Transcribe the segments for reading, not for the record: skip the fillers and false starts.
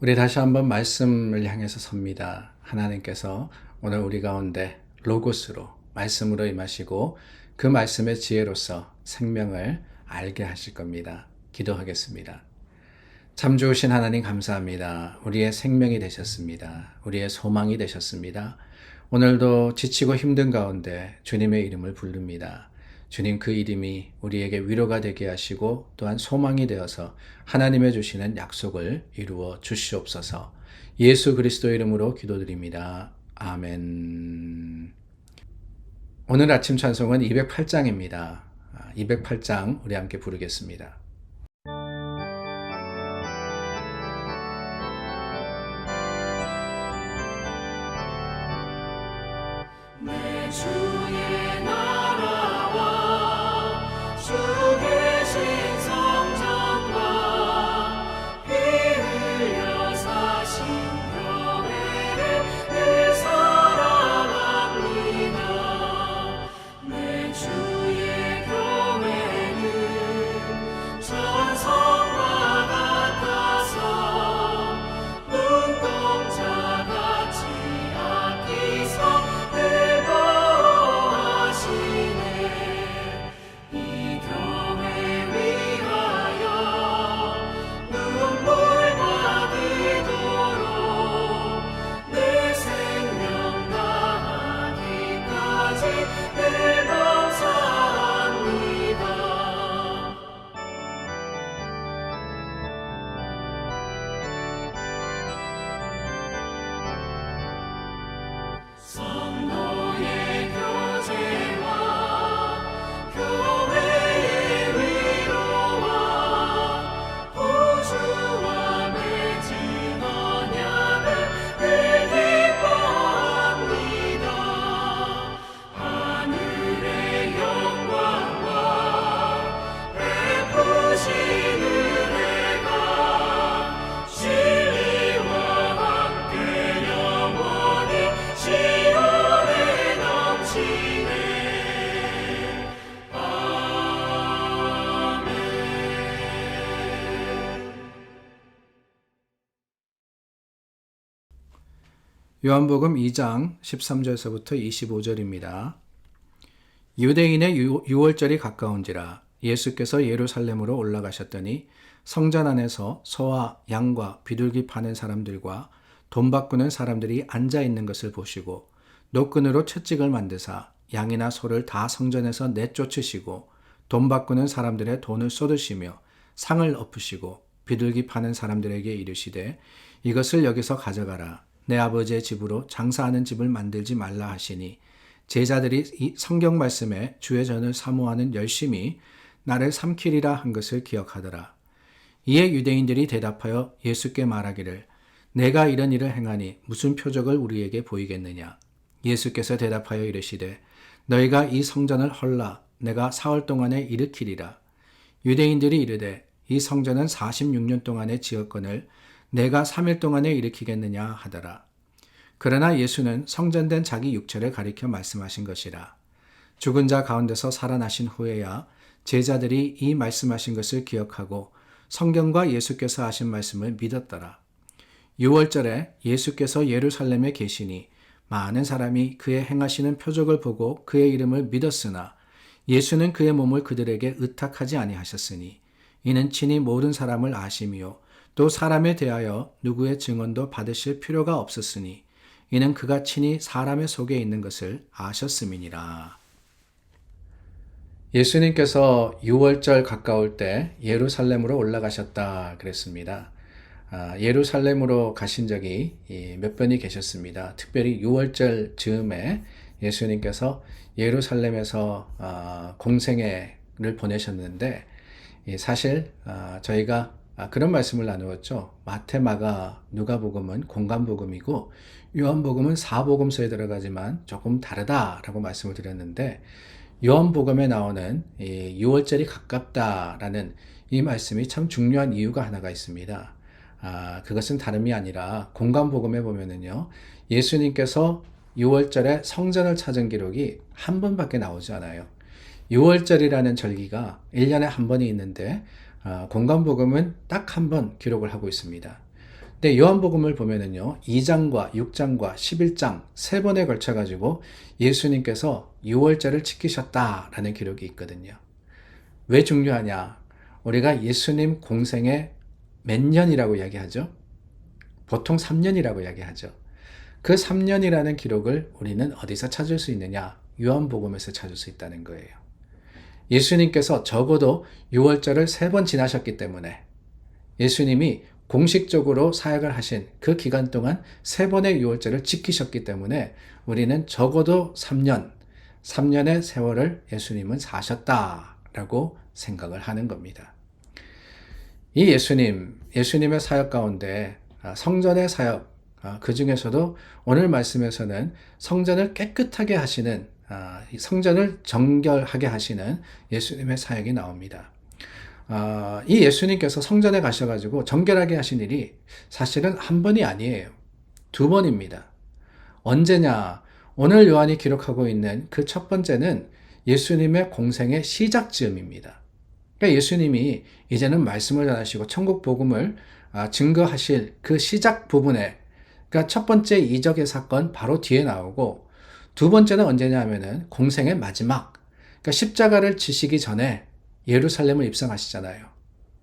우리 다시 한번 말씀을 향해서 섭니다. 하나님께서 오늘 우리 가운데 로고스로 말씀으로 임하시고 그 말씀의 지혜로서 생명을 알게 하실 겁니다. 기도하겠습니다. 참 좋으신 하나님 감사합니다. 우리의 생명이 되셨습니다. 우리의 소망이 되셨습니다. 오늘도 지치고 힘든 가운데 주님의 이름을 부릅니다. 주님 그 이름이 우리에게 위로가 되게 하시고 또한 소망이 되어서 하나님의 주시는 약속을 이루어 주시옵소서. 예수 그리스도 이름으로 기도드립니다. 아멘. 오늘 아침 찬송은 208장입니다. 208장 우리 함께 부르겠습니다. 내 주의 나라와 주 계신 성전과 피 흘려 사신 교회를 늘 사랑합니다. 내 주의 교회는 전성과 같아서 눈동자같이 아끼사 성도의 교제와 교회의 위로와 구주와 맺은 언약을 늘 기뻐합니다. 하늘의 영광과 베푸신 은혜가 진리와 함께 영원히 시온에 넘치네. 아멘. 요한복음 2장 13절에서부터 25절입니다. 유대인의 유월절이 가까운지라 예수께서 예루살렘으로 올라가셨더니 성전 안에서 소와 양과 비둘기 파는 사람들과 돈 바꾸는 사람들이 앉아 있는 것을 보시고 노끈으로 채찍을 만드사 양이나 소를 다 성전에서 내쫓으시고 돈 바꾸는 사람들의 돈을 쏟으시며 상을 엎으시고 비둘기 파는 사람들에게 이르시되 이것을 여기서 가져가라. 내 아버지의 집으로 장사하는 집을 만들지 말라 하시니 제자들이 이 성경 말씀에 주의 전을 사모하는 열심히 나를 삼키리라 한 것을 기억하더라. 이에 유대인들이 대답하여 예수께 말하기를 내가 이런 일을 행하니 무슨 표적을 우리에게 보이겠느냐. 예수께서 대답하여 이르시되 너희가 이 성전을 헐라 내가 사흘 동안에 일으키리라. 유대인들이 이르되 이 성전은 46년 동안에 지었거늘 내가 3일 동안에 일으키겠느냐 하더라. 그러나 예수는 성전된 자기 육체를 가리켜 말씀하신 것이라. 죽은 자 가운데서 살아나신 후에야 제자들이 이 말씀하신 것을 기억하고 성경과 예수께서 하신 말씀을 믿었더라. 6월절에 예수께서 예루살렘에 계시니 많은 사람이 그의 행하시는 표적을 보고 그의 이름을 믿었으나 예수는 그의 몸을 그들에게 의탁하지 아니하셨으니 이는 친히 모든 사람을 아심이요 또 사람에 대하여 누구의 증언도 받으실 필요가 없었으니 이는 그가 친히 사람의 속에 있는 것을 아셨음이니라. 예수님께서 6월절 가까울 때 예루살렘으로 올라가셨다 그랬습니다. 예루살렘으로 가신 적이 몇 번이 계셨습니다. 특별히 6월절 즈음에 예수님께서 예루살렘에서 공생애를 보내셨는데 사실 저희가 그런 말씀을 나누었죠. 마태, 마가, 누가복음은 공간복음이고 요한복음은 사복음서에 들어가지만 조금 다르다라고 말씀을 드렸는데 요한복음에 나오는 6월절이 가깝다라는 이 말씀이 참 중요한 이유가 하나가 있습니다. 그것은 다름이 아니라 공간복음에 보면은요, 예수님께서 6월절에 성전을 찾은 기록이 한 번밖에 나오지 않아요. 6월절이라는 절기가 1년에 한 번이 있는데 공간복음은 딱 한 번 기록을 하고 있습니다. 근데 요한복음을 보면은요, 2장과 6장과 11장 세 번에 걸쳐 가지고 예수님께서 유월절을 지키셨다라는 기록이 있거든요. 왜 중요하냐? 우리가 예수님 공생의 몇 년이라고 이야기하죠? 보통 3년이라고 이야기하죠. 그 3년이라는 기록을 우리는 어디서 찾을 수 있느냐? 요한복음에서 찾을 수 있다는 거예요. 예수님께서 적어도 유월절을 3번 지나셨기 때문에 예수님이 공식적으로 사역을 하신 그 기간 동안 3번의 유월절을 지키셨기 때문에 우리는 적어도 3년의 세월을 예수님은 사셨다라고 생각을 하는 겁니다. 이 예수님의 사역 가운데 성전의 사역, 그 중에서도 오늘 말씀에서는 성전을 깨끗하게 하시는, 성전을 정결하게 하시는 예수님의 사역이 나옵니다. 이 예수님께서 성전에 가셔가지고 정결하게 하신 일이 사실은 한 번이 아니에요. 2번입니다. 언제냐? 오늘 요한이 기록하고 있는 그 첫 번째는 예수님의 공생의 시작 즈음입니다. 그러니까 예수님이 이제는 말씀을 전하시고 천국 복음을 증거하실 그 시작 부분에, 그러니까 첫 번째 이적의 사건 바로 뒤에 나오고, 2번째는 언제냐 하면은 공생의 마지막, 그러니까 십자가를 지시기 전에 예루살렘을 입성하시잖아요.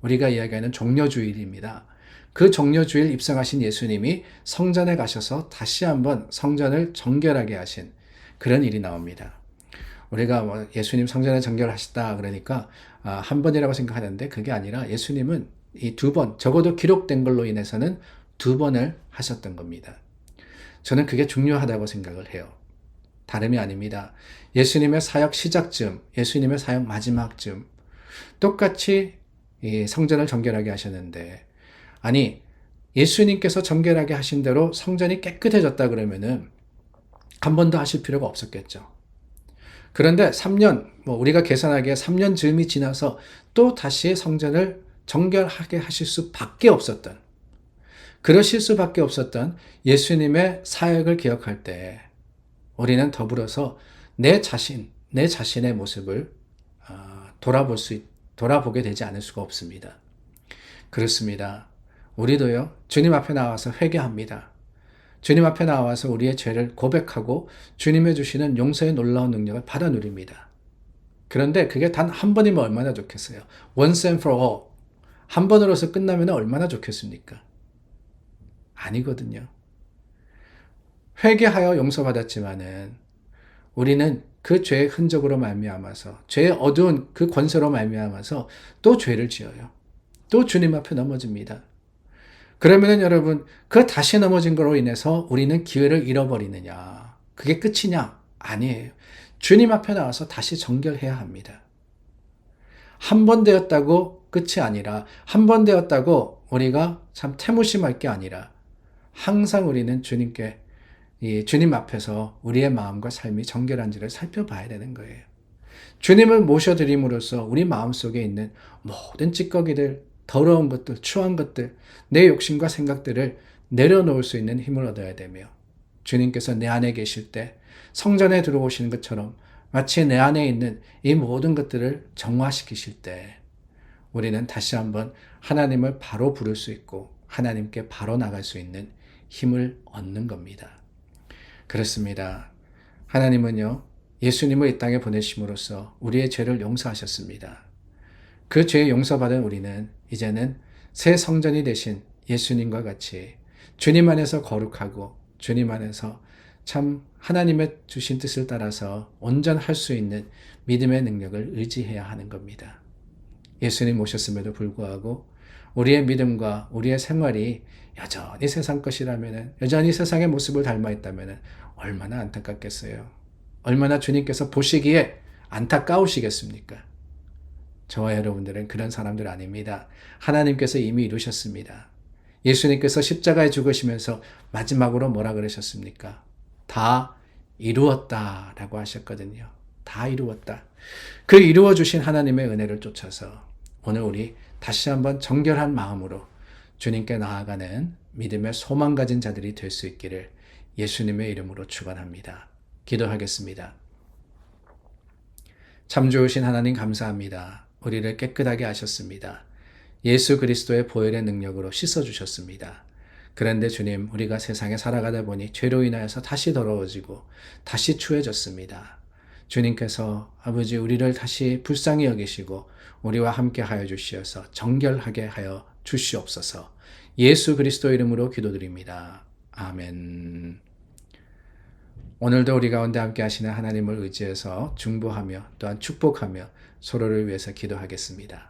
우리가 이야기하는 종려주일입니다. 그 종려주일 입성하신 예수님이 성전에 가셔서 다시 한번 성전을 정결하게 하신 그런 일이 나옵니다. 우리가 예수님 성전을 정결하셨다 그러니까 한 번이라고 생각하는데 그게 아니라 예수님은 이 2번, 적어도 기록된 걸로 인해서는 2번을 하셨던 겁니다. 저는 그게 중요하다고 생각을 해요. 다름이 아닙니다. 예수님의 사역 시작쯤, 예수님의 사역 마지막쯤 똑같이 이 성전을 정결하게 하셨는데, 아니 예수님께서 정결하게 하신 대로 성전이 깨끗해졌다 그러면은 한 번 더 하실 필요가 없었겠죠. 그런데 3년, 우리가 계산하기에 3년 즈음이 지나서 또 다시 성전을 정결하게 하실 수밖에 없었던, 그러실 수밖에 없었던 예수님의 사역을 기억할 때 우리는 더불어서 내 자신의 모습을 돌아보게 되지 않을 수가 없습니다. 그렇습니다. 우리도요, 주님 앞에 나와서 회개합니다. 주님 앞에 나와서 우리의 죄를 고백하고 주님의 주시는 용서의 놀라운 능력을 받아 누립니다. 그런데 그게 단 한 번이면 얼마나 좋겠어요. Once and for all. 한 번으로서 끝나면 얼마나 좋겠습니까? 아니거든요. 회개하여 용서받았지만은 우리는 그 죄의 흔적으로 말미암아서, 죄의 어두운 그 권세로 말미암아서 또 죄를 지어요. 또 주님 앞에 넘어집니다. 그러면은 여러분, 그 다시 넘어진 거로 인해서 우리는 기회를 잃어버리느냐? 그게 끝이냐? 아니에요. 주님 앞에 나와서 다시 정결해야 합니다. 한 번 되었다고 끝이 아니라, 한 번 되었다고 우리가 참 태무심할 게 아니라, 항상 우리는 주님 앞에서 우리의 마음과 삶이 정결한지를 살펴봐야 되는 거예요. 주님을 모셔드림으로써 우리 마음속에 있는 모든 찌꺼기들, 더러운 것들, 추한 것들, 내 욕심과 생각들을 내려놓을 수 있는 힘을 얻어야 되며, 주님께서 내 안에 계실 때 성전에 들어오시는 것처럼 마치 내 안에 있는 이 모든 것들을 정화시키실 때 우리는 다시 한번 하나님을 바로 부를 수 있고 하나님께 바로 나갈 수 있는 힘을 얻는 겁니다. 그렇습니다. 하나님은요, 예수님을 이 땅에 보내심으로써 우리의 죄를 용서하셨습니다. 그 죄 용서받은 우리는 이제는 새 성전이 되신 예수님과 같이 주님 안에서 거룩하고 주님 안에서 참 하나님의 주신 뜻을 따라서 온전할 수 있는 믿음의 능력을 의지해야 하는 겁니다. 예수님 오셨음에도 불구하고 우리의 믿음과 우리의 생활이 여전히 세상 것이라면, 여전히 세상의 모습을 닮아 있다면 얼마나 안타깝겠어요. 얼마나 주님께서 보시기에 안타까우시겠습니까? 저와 여러분들은 그런 사람들 아닙니다. 하나님께서 이미 이루셨습니다. 예수님께서 십자가에 죽으시면서 마지막으로 뭐라 그러셨습니까? 다 이루었다라고 하셨거든요. 다 이루었다. 그 이루어주신 하나님의 은혜를 쫓아서 오늘 우리 다시 한번 정결한 마음으로 주님께 나아가는 믿음의 소망 가진 자들이 될 수 있기를 예수님의 이름으로 축원합니다. 기도하겠습니다. 참 좋으신 하나님 감사합니다. 우리를 깨끗하게 하셨습니다. 예수 그리스도의 보혈의 능력으로 씻어주셨습니다. 그런데 주님, 우리가 세상에 살아가다 보니 죄로 인하여서 다시 더러워지고 다시 추해졌습니다. 주님께서 아버지 우리를 다시 불쌍히 여기시고 우리와 함께 하여 주시어서 정결하게 하여 주시옵소서. 예수 그리스도 이름으로 기도드립니다. 아멘. 오늘도 우리 가운데 함께 하시는 하나님을 의지해서 중보하며 또한 축복하며 서로를 위해서 기도하겠습니다.